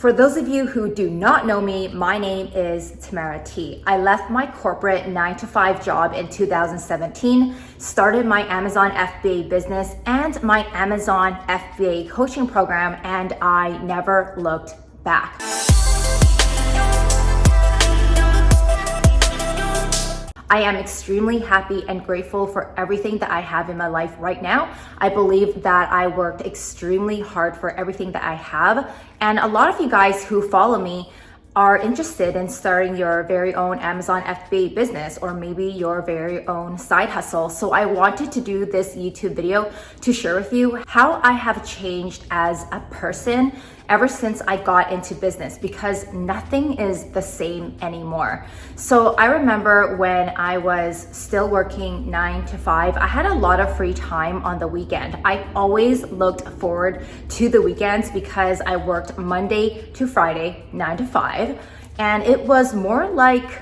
For those of you who do not know me, my name is Tamara T. I left my corporate 9-to-5 job in 2017, started my Amazon FBA business and my Amazon FBA coaching program, and I never looked back. I am extremely happy and grateful for everything that I have in my life right now. I believe that I worked extremely hard for everything that I have. And a lot of you guys who follow me are interested in starting your very own Amazon FBA business or maybe your very own side hustle. So I wanted to do this YouTube video to share with you how I have changed as a person ever since I got into business, because nothing is the same anymore. So I remember when I was still working 9-to-5, I had a lot of free time on the weekend. I always looked forward to the weekends because I worked Monday to Friday, 9-to-5, and it was more like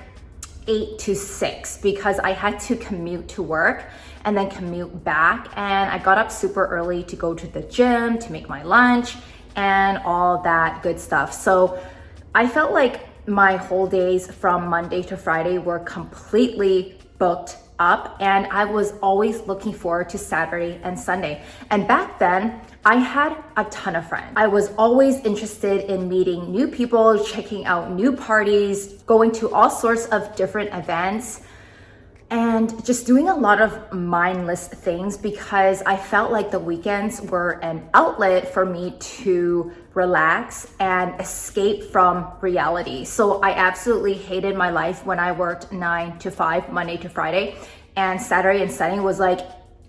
8-to-6 because I had to commute to work and then commute back, and I got up super early to go to the gym, to make my lunch, and all that good stuff. So I felt like my whole days from Monday to Friday were completely booked up, and I was always looking forward to Saturday and Sunday. And back then, I had a ton of friends. I was always interested in meeting new people, checking out new parties, going to all sorts of different events, and just doing a lot of mindless things because I felt like the weekends were an outlet for me to relax and escape from reality. So I absolutely hated my life when I worked 9-to-5, Monday to Friday, and Saturday and Sunday was like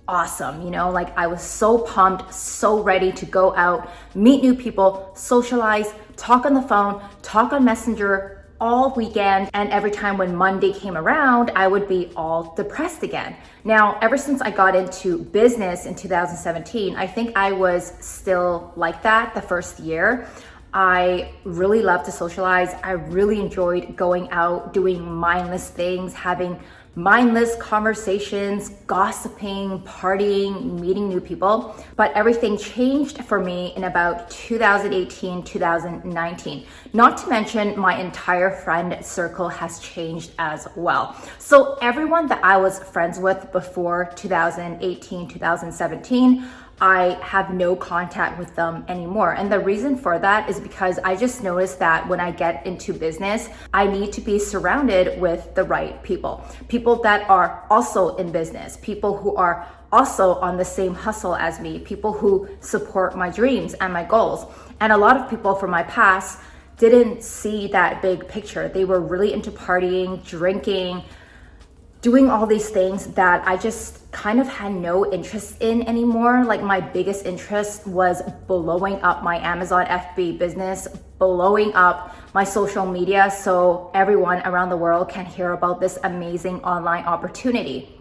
awesome. You know, like I was so pumped, so ready to go out, meet new people, socialize, talk on the phone, talk on Messenger all weekend, and every time when Monday came around, I would be all depressed again. Now, ever since I got into business in 2017, I think I was still like that the first year. I really loved to socialize. I really enjoyed going out, doing mindless things, having mindless conversations, gossiping, partying, meeting new people. But everything changed for me in about 2018, 2019. Not to mention my entire friend circle has changed as well. So everyone that I was friends with before 2018, 2017, I have no contact with them anymore. And the reason for that is because I just noticed that when I get into business, I need to be surrounded with the right people. People that are also in business, people who are also on the same hustle as me, people who support my dreams and my goals. And a lot of people from my past didn't see that big picture. They were really into partying, drinking, doing all these things that I just kind of had no interest in anymore. Like my biggest interest was blowing up my Amazon FBA business, blowing up my social media so everyone around the world can hear about this amazing online opportunity.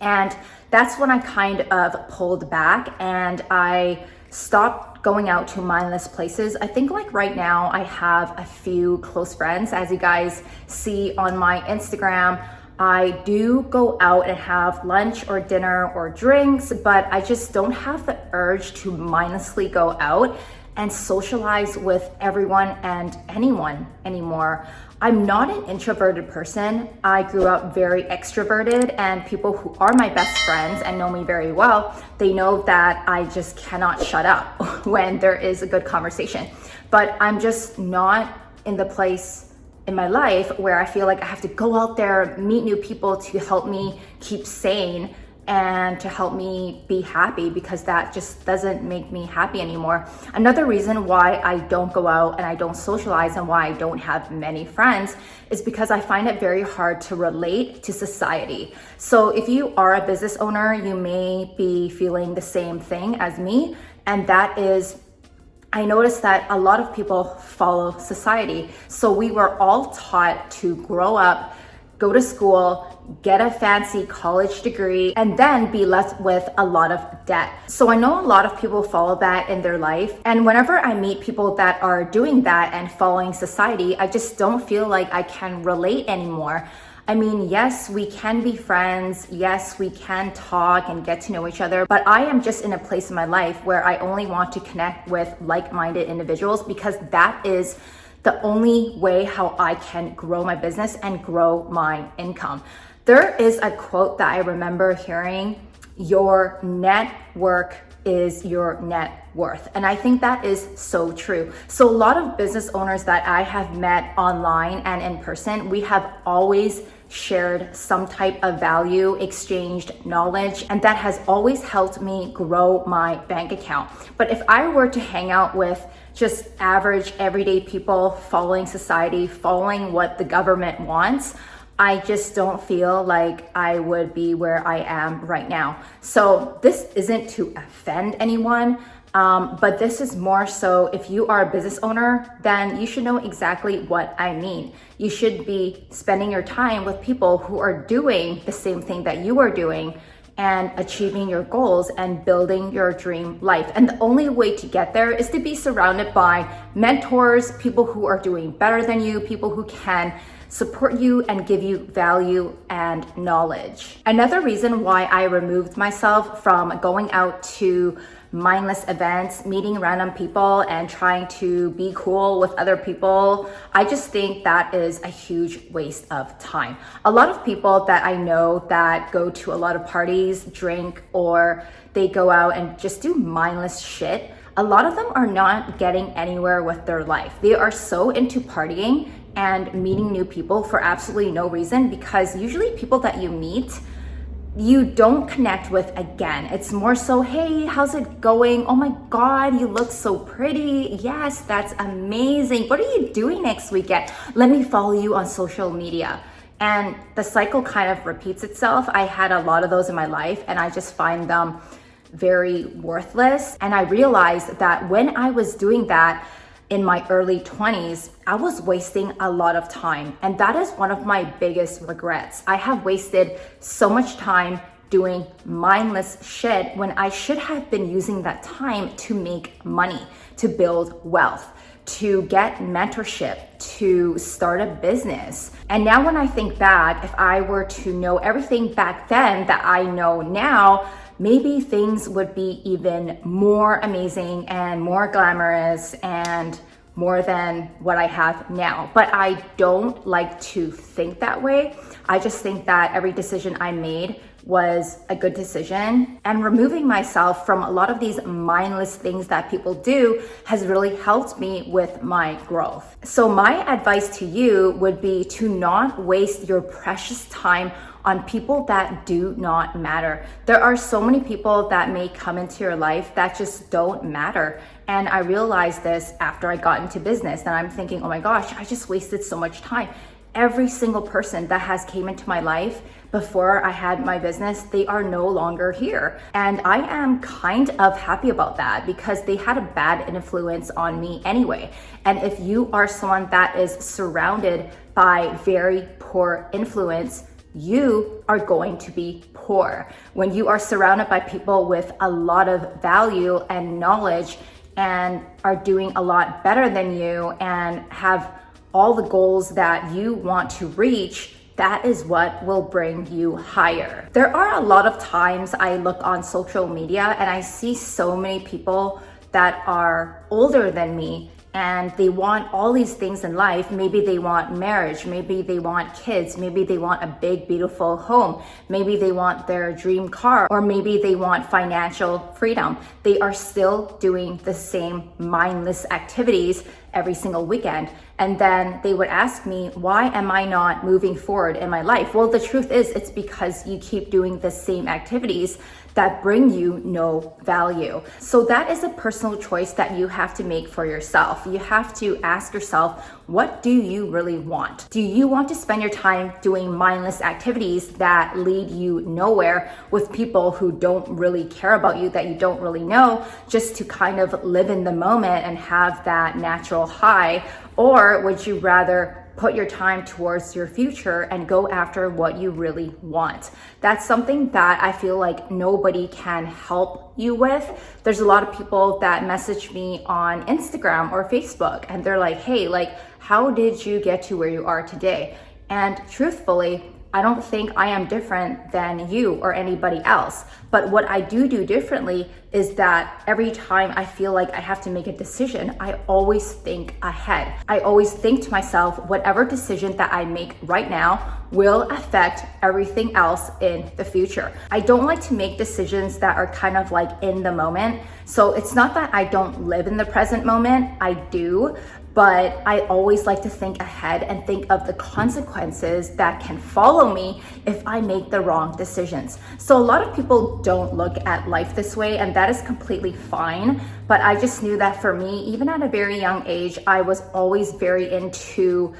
And that's when I kind of pulled back and I stopped going out to mindless places. I think like right now I have a few close friends. As you guys see on my Instagram, I do go out and have lunch or dinner or drinks, but I just don't have the urge to mindlessly go out and socialize with everyone and anyone anymore. I'm not an introverted person. I grew up very extroverted, and people who are my best friends and know me very well, they know that I just cannot shut up when there is a good conversation. But I'm just not in the place in my life where I feel like I have to go out there, meet new people to help me keep sane and to help me be happy, because that just doesn't make me happy anymore. Another reason why I don't go out and I don't socialize and why I don't have many friends is because I find it very hard to relate to society. So if you are a business owner, you may be feeling the same thing as me, and that is I noticed that a lot of people follow society. So we were all taught to grow up, go to school, get a fancy college degree, and then be left with a lot of debt. So I know a lot of people follow that in their life. And whenever I meet people that are doing that and following society, I just don't feel like I can relate anymore. I mean, yes, we can be friends. Yes, we can talk and get to know each other, but I am just in a place in my life where I only want to connect with like-minded individuals because that is the only way how I can grow my business and grow my income. There is a quote that I remember hearing, your network is your net worth. And I think that is so true. So a lot of business owners that I have met online and in person, we have always shared some type of value, exchanged knowledge, and that has always helped me grow my bank account. But if I were to hang out with just average everyday people following society, following what the government wants, I just don't feel like I would be where I am right now. So this isn't to offend anyone, but this is more so if you are a business owner, then you should know exactly what I mean. You should be spending your time with people who are doing the same thing that you are doing and achieving your goals and building your dream life. And the only way to get there is to be surrounded by mentors, people who are doing better than you, people who can support you and give you value and knowledge. Another reason why I removed myself from going out to mindless events, meeting random people and trying to be cool with other people, I just think that is a huge waste of time. A lot of people that I know that go to a lot of parties, drink, or they go out and just do mindless shit, a lot of them are not getting anywhere with their life. They are so into partying and meeting new people for absolutely no reason, because usually people that you meet, you don't connect with again. It's more so, hey, how's it going? Oh my God, you look so pretty. Yes, that's amazing. What are you doing next weekend? Let me follow you on social media. And the cycle kind of repeats itself. I had a lot of those in my life and I just find them very worthless. And I realized that when I was doing that in my early 20s, I was wasting a lot of time. And that is one of my biggest regrets. I have wasted so much time doing mindless shit when I should have been using that time to make money, to build wealth, to get mentorship, to start a business. And now when I think back, if I were to know everything back then that I know now, maybe things would be even more amazing and more glamorous and more than what I have now. But I don't like to think that way. I just think that every decision I made was a good decision, and removing myself from a lot of these mindless things that people do has really helped me with my growth. So my advice to you would be to not waste your precious time on people that do not matter. There are so many people that may come into your life that just don't matter. And I realized this after I got into business, and I'm thinking, oh my gosh, I just wasted so much time. Every single person that has came into my life before I had my business, they are no longer here. And I am kind of happy about that because they had a bad influence on me anyway. And if you are someone that is surrounded by very poor influence, you are going to be poor. When you are surrounded by people with a lot of value and knowledge and are doing a lot better than you and have all the goals that you want to reach, that is what will bring you higher. There are a lot of times I look on social media and I see so many people that are older than me and they want all these things in life. Maybe they want marriage, maybe they want kids, maybe they want a big, beautiful home, maybe they want their dream car, or maybe they want financial freedom. They are still doing the same mindless activities every single weekend. And then they would ask me, why am I not moving forward in my life? Well, the truth is, it's because you keep doing the same activities that bring you no value. So that is a personal choice that you have to make for yourself. You have to ask yourself, what do you really want? Do you want to spend your time doing mindless activities that lead you nowhere with people who don't really care about you, that you don't really know, just to kind of live in the moment and have that natural high? Or would you rather put your time towards your future and go after what you really want? That's something that I feel like nobody can help you with. There's a lot of people that message me on Instagram or Facebook and they're like, hey, like, how did you get to where you are today? And truthfully, I don't think I am different than you or anybody else. But what I do differently is that every time I feel like I have to make a decision, I always think ahead. I always think to myself, whatever decision that I make right now will affect everything else in the future. I don't like to make decisions that are kind of like in the moment. So it's not that I don't live in the present moment, I do, but I always like to think ahead and think of the consequences that can follow me if I make the wrong decisions. So a lot of people don't look at life this way, and that is completely fine. But I just knew that for me, even at a very young age, I was always very into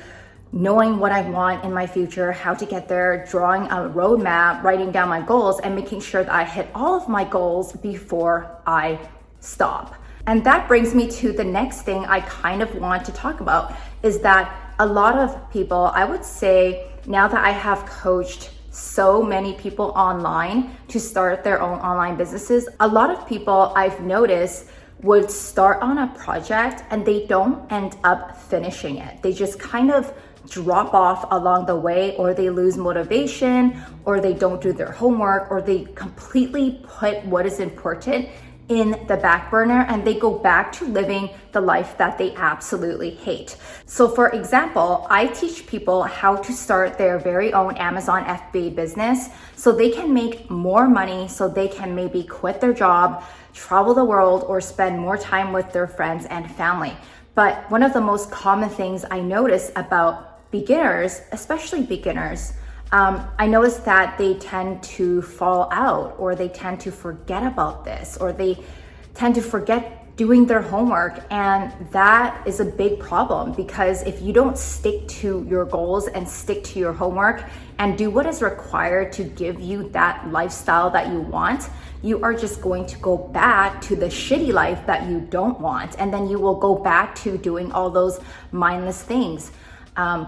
knowing what I want in my future, how to get there, drawing a roadmap, writing down my goals, and making sure that I hit all of my goals before I stop. And that brings me to the next thing I kind of want to talk about, is that a lot of people, I would say, now that I have coached so many people online to start their own online businesses, a lot of people I've noticed would start on a project and they don't end up finishing it. They just kind of drop off along the way, or they lose motivation, or they don't do their homework, or they completely put what is important in the back burner and they go back to living the life that they absolutely hate. So for example, I teach people how to start their very own Amazon FBA business so they can make more money, so they can maybe quit their job, travel the world, or spend more time with their friends and family. But one of the most common things I notice about beginners, especially beginners, I noticed that they tend to fall out, or they tend to forget about this, or they tend to forget doing their homework. And that is a big problem, because if you don't stick to your goals and stick to your homework and do what is required to give you that lifestyle that you want, you are just going to go back to the shitty life that you don't want. And then you will go back to doing all those mindless things.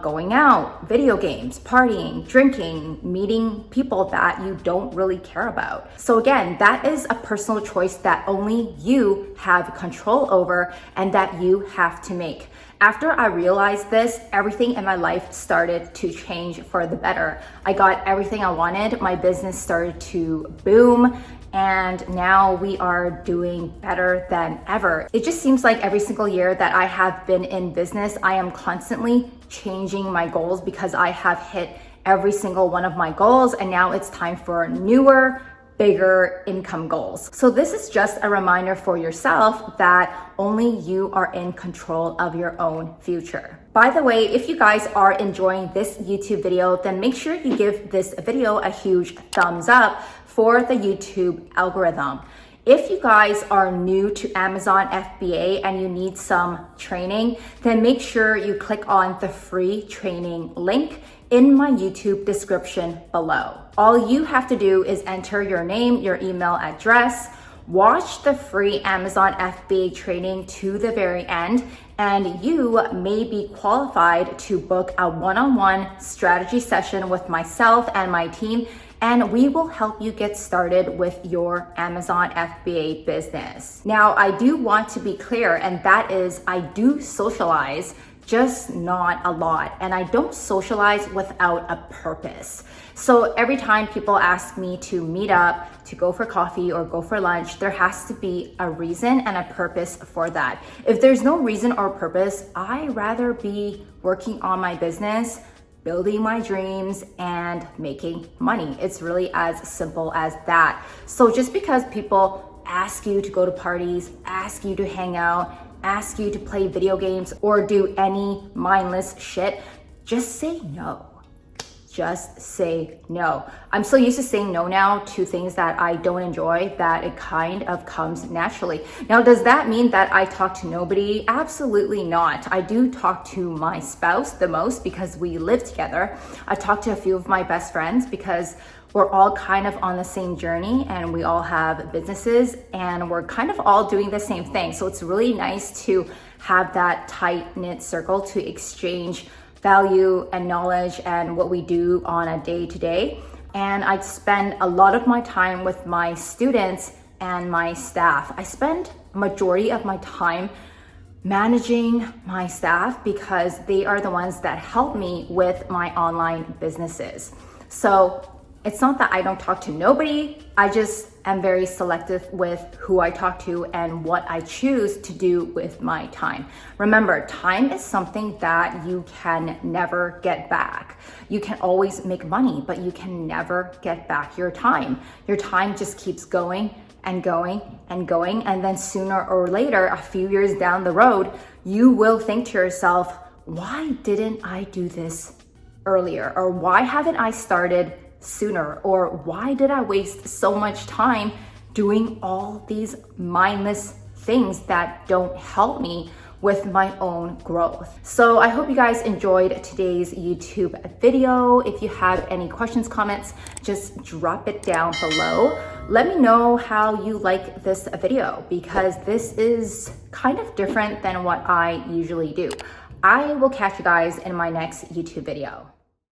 Going out, video games, partying, drinking, meeting people that you don't really care about. So again, that is a personal choice that only you have control over and that you have to make. After I realized this, everything in my life started to change for the better. I got everything I wanted. My business started to boom. And now we are doing better than ever. It just seems like every single year that I have been in business, I am constantly changing my goals because I have hit every single one of my goals, and now it's time for newer, bigger income goals. So this is just a reminder for yourself that only you are in control of your own future. By the way, if you guys are enjoying this YouTube video, then make sure you give this video a huge thumbs up for the YouTube algorithm. If you guys are new to Amazon FBA and you need some training, then make sure you click on the free training link in my YouTube description below. All you have to do is enter your name, your email address, watch the free Amazon FBA training to the very end, and you may be qualified to book a one-on-one strategy session with myself and my team, and we will help you get started with your Amazon FBA business. Now, I do want to be clear, and that is I do socialize, just not a lot. And I don't socialize without a purpose. So every time people ask me to meet up, to go for coffee or go for lunch, there has to be a reason and a purpose for that. If there's no reason or purpose, I'd rather be working on my business, building my dreams, and making money. It's really as simple as that. So just because people ask you to go to parties, ask you to hang out, ask you to play video games, or do any mindless shit, just say no. Just say no. I'm so used to saying no now to things that I don't enjoy that it kind of comes naturally. Now, does that mean that I talk to nobody? Absolutely not. I do talk to my spouse the most because we live together. I talk to a few of my best friends because we're all kind of on the same journey and we all have businesses and we're kind of all doing the same thing. So it's really nice to have that tight-knit circle to exchange value and knowledge and what we do on a day-to-day. And I spend a lot of my time with my students and my staff. I spend a majority of my time managing my staff because they are the ones that help me with my online businesses. So it's not that I don't talk to nobody. I just am very selective with who I talk to and what I choose to do with my time. Remember, time is something that you can never get back. You can always make money, but you can never get back your time. Your time just keeps going and going and going. And then sooner or later, a few years down the road, you will think to yourself, why didn't I do this earlier? Or why haven't I started sooner? Or why did I waste so much time doing all these mindless things that don't help me with my own growth? So I hope you guys enjoyed today's YouTube video. If you have any questions, comments, just drop it down below. Let me know how you like this video, because this is kind of different than what I usually do. I will catch you guys in my next YouTube video.